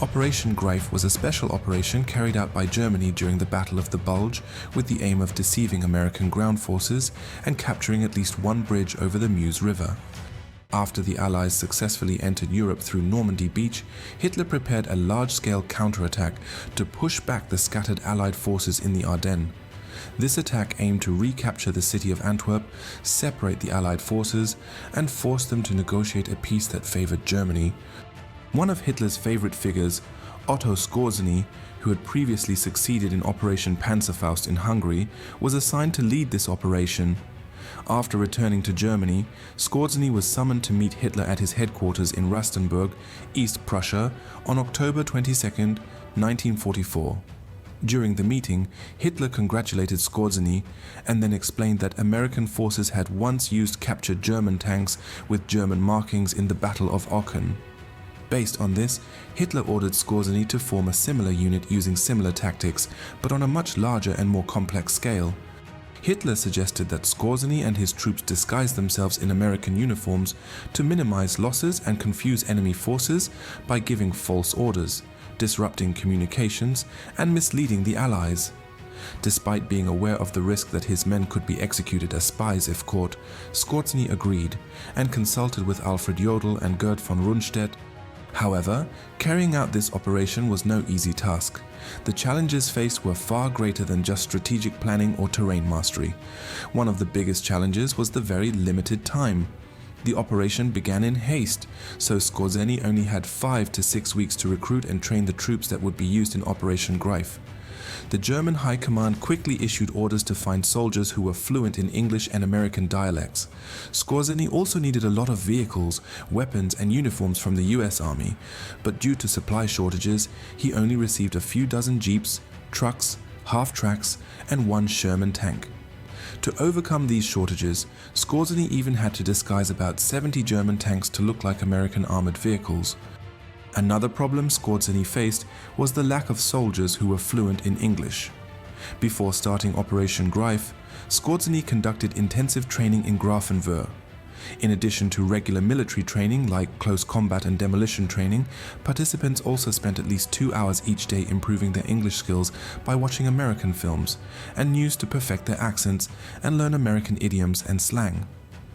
Operation Greif was a special operation carried out by Germany during the Battle of the Bulge with the aim of deceiving American ground forces and capturing at least one bridge over the Meuse River. After the Allies successfully entered Europe through Normandy Beach, Hitler prepared a large-scale counterattack to push back the scattered Allied forces in the Ardennes. This attack aimed to recapture the city of Antwerp, separate the Allied forces, and force them to negotiate a peace that favored Germany. One of Hitler's favorite figures, Otto Skorzeny, who had previously succeeded in Operation Panzerfaust in Hungary, was assigned to lead this operation. After returning to Germany, Skorzeny was summoned to meet Hitler at his headquarters in Rastenburg, East Prussia, on October 22, 1944. During the meeting, Hitler congratulated Skorzeny and then explained that American forces had once used captured German tanks with German markings in the Battle of Aachen. Based on this, Hitler ordered Skorzeny to form a similar unit using similar tactics, but on a much larger and more complex scale. Hitler suggested that Skorzeny and his troops disguise themselves in American uniforms to minimize losses and confuse enemy forces by giving false orders, disrupting communications, and misleading the Allies. Despite being aware of the risk that his men could be executed as spies if caught, Skorzeny agreed and consulted with Alfred Jodl and Gerd von Rundstedt. However, carrying out this operation was no easy task. The challenges faced were far greater than just strategic planning or terrain mastery. One of the biggest challenges was the very limited time. The operation began in haste, so Skorzeny only had 5 to 6 weeks to recruit and train the troops that would be used in Operation Greif. The German High Command quickly issued orders to find soldiers who were fluent in English and American dialects. Skorzeny also needed a lot of vehicles, weapons, and uniforms from the US Army, but due to supply shortages, he only received a few dozen jeeps, trucks, half-tracks, and one Sherman tank. To overcome these shortages, Skorzeny even had to disguise about 70 German tanks to look like American armored vehicles. Another problem Skorzeny faced was the lack of soldiers who were fluent in English. Before starting Operation Greif, Skorzeny conducted intensive training in Grafenwöhr. In addition to regular military training like close combat and demolition training, participants also spent at least 2 hours each day improving their English skills by watching American films and news to perfect their accents and learn American idioms and slang.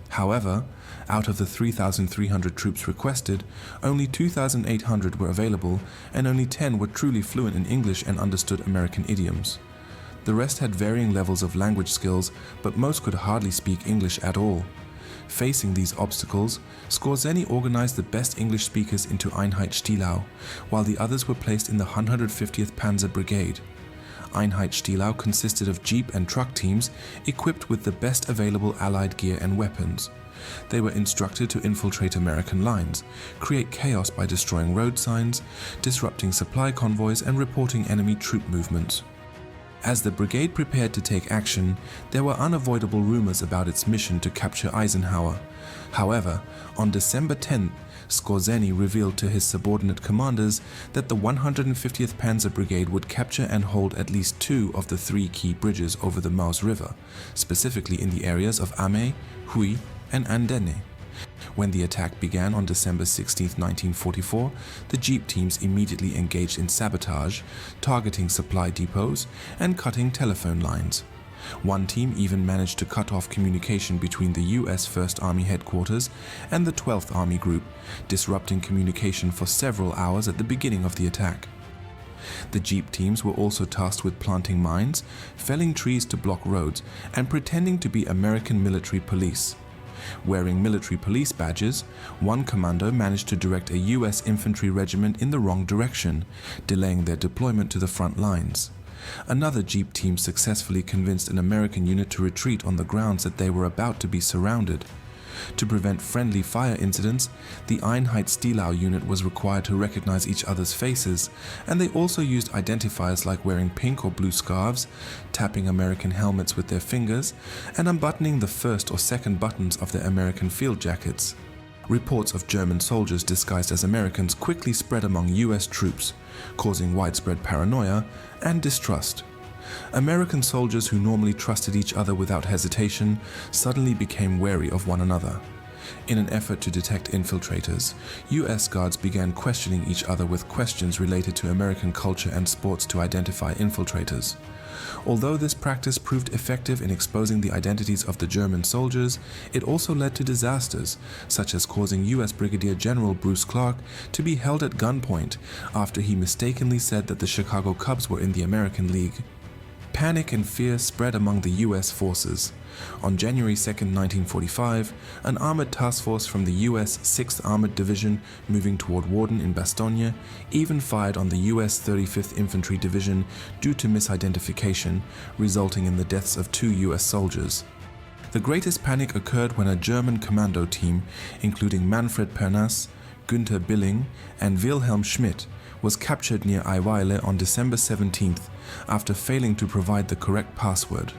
However, out of the 3,300 troops requested, only 2,800 were available and only 10 were truly fluent in English and understood American idioms. The rest had varying levels of language skills, but most could hardly speak English at all. Facing these obstacles, Skorzeny organized the best English speakers into Einheit Stielau, while the others were placed in the 150th Panzer Brigade. Einheit Stielau consisted of jeep and truck teams equipped with the best available Allied gear and weapons. They were instructed to infiltrate American lines, create chaos by destroying road signs, disrupting supply convoys, and reporting enemy troop movements. As the brigade prepared to take action, there were unavoidable rumors about its mission to capture Eisenhower. However, on December 10th, Skorzeny revealed to his subordinate commanders that the 150th Panzer Brigade would capture and hold at least 2 of the 3 key bridges over the Meuse River, specifically in the areas of Amé, Huy, and Andenne. When the attack began on December 16, 1944, the jeep teams immediately engaged in sabotage, targeting supply depots and cutting telephone lines. One team even managed to cut off communication between the US 1st Army headquarters and the 12th Army Group, disrupting communication for several hours at the beginning of the attack. The jeep teams were also tasked with planting mines, felling trees to block roads, and pretending to be American military police. Wearing military police badges, one commando managed to direct a US infantry regiment in the wrong direction, delaying their deployment to the front lines. Another jeep team successfully convinced an American unit to retreat on the grounds that they were about to be surrounded. To prevent friendly fire incidents, the Einheit Stielau unit was required to recognize each other's faces, and they also used identifiers like wearing pink or blue scarves, tapping American helmets with their fingers, and unbuttoning the first or second buttons of their American field jackets. Reports of German soldiers disguised as Americans quickly spread among US troops, causing widespread paranoia and distrust. American soldiers who normally trusted each other without hesitation suddenly became wary of one another. In an effort to detect infiltrators, US guards began questioning each other with questions related to American culture and sports to identify infiltrators. Although this practice proved effective in exposing the identities of the German soldiers, it also led to disasters, such as causing US Brigadier General Bruce Clark to be held at gunpoint after he mistakenly said that the Chicago Cubs were in the American League. Panic and fear spread among the US forces. On January 2, 1945, an armored task force from the US 6th Armored Division moving toward Warden in Bastogne even fired on the US 35th Infantry Division due to misidentification, resulting in the deaths of 2 US soldiers. The greatest panic occurred when a German commando team, including Manfred Pernas, Günther Billing, and Wilhelm Schmidt, was captured near Eiweiler on December 17th after failing to provide the correct password.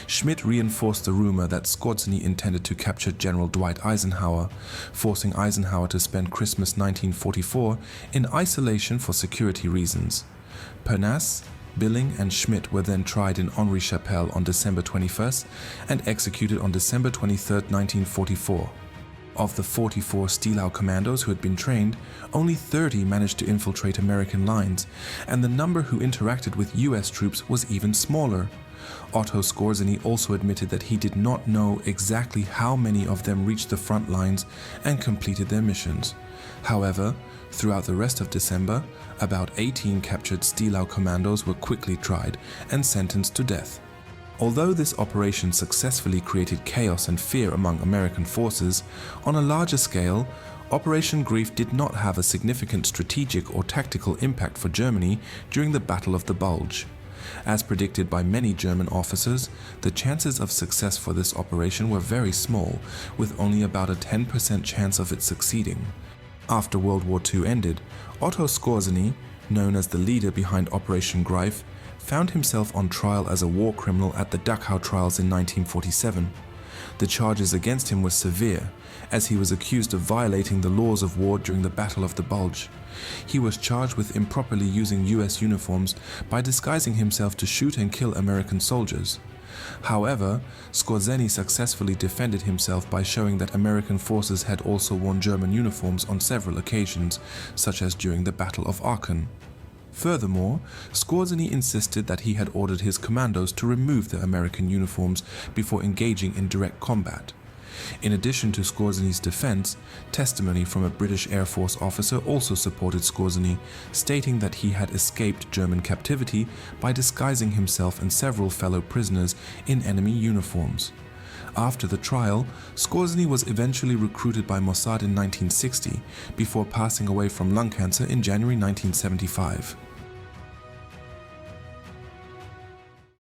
Schmidt reinforced the rumor that Skorzeny intended to capture General Dwight Eisenhower, forcing Eisenhower to spend Christmas 1944 in isolation for security reasons. Pernas, Billing, and Schmidt were then tried in Henri-Chapelle on December 21st and executed on December 23, 1944. Of the 44 Stielau commandos who had been trained, only 30 managed to infiltrate American lines, and the number who interacted with US troops was even smaller. Otto Skorzeny also admitted that he did not know exactly how many of them reached the front lines and completed their missions. However, throughout the rest of December, about 18 captured Stielau commandos were quickly tried and sentenced to death. Although this operation successfully created chaos and fear among American forces, on a larger scale, Operation Greif did not have a significant strategic or tactical impact for Germany during the Battle of the Bulge. As predicted by many German officers, the chances of success for this operation were very small, with only about a 10% chance of it succeeding. After World War II ended, Otto Skorzeny, known as the leader behind Operation Greif, found himself on trial as a war criminal at the Dachau trials in 1947. The charges against him were severe, as he was accused of violating the laws of war during the Battle of the Bulge. He was charged with improperly using US uniforms by disguising himself to shoot and kill American soldiers. However, Skorzeny successfully defended himself by showing that American forces had also worn German uniforms on several occasions, such as during the Battle of Aachen. Furthermore, Skorzeny insisted that he had ordered his commandos to remove their American uniforms before engaging in direct combat. In addition to Skorzeny's defense, testimony from a British Air Force officer also supported Skorzeny, stating that he had escaped German captivity by disguising himself and several fellow prisoners in enemy uniforms. After the trial, Skorzeny was eventually recruited by Mossad in 1960, before passing away from lung cancer in January 1975.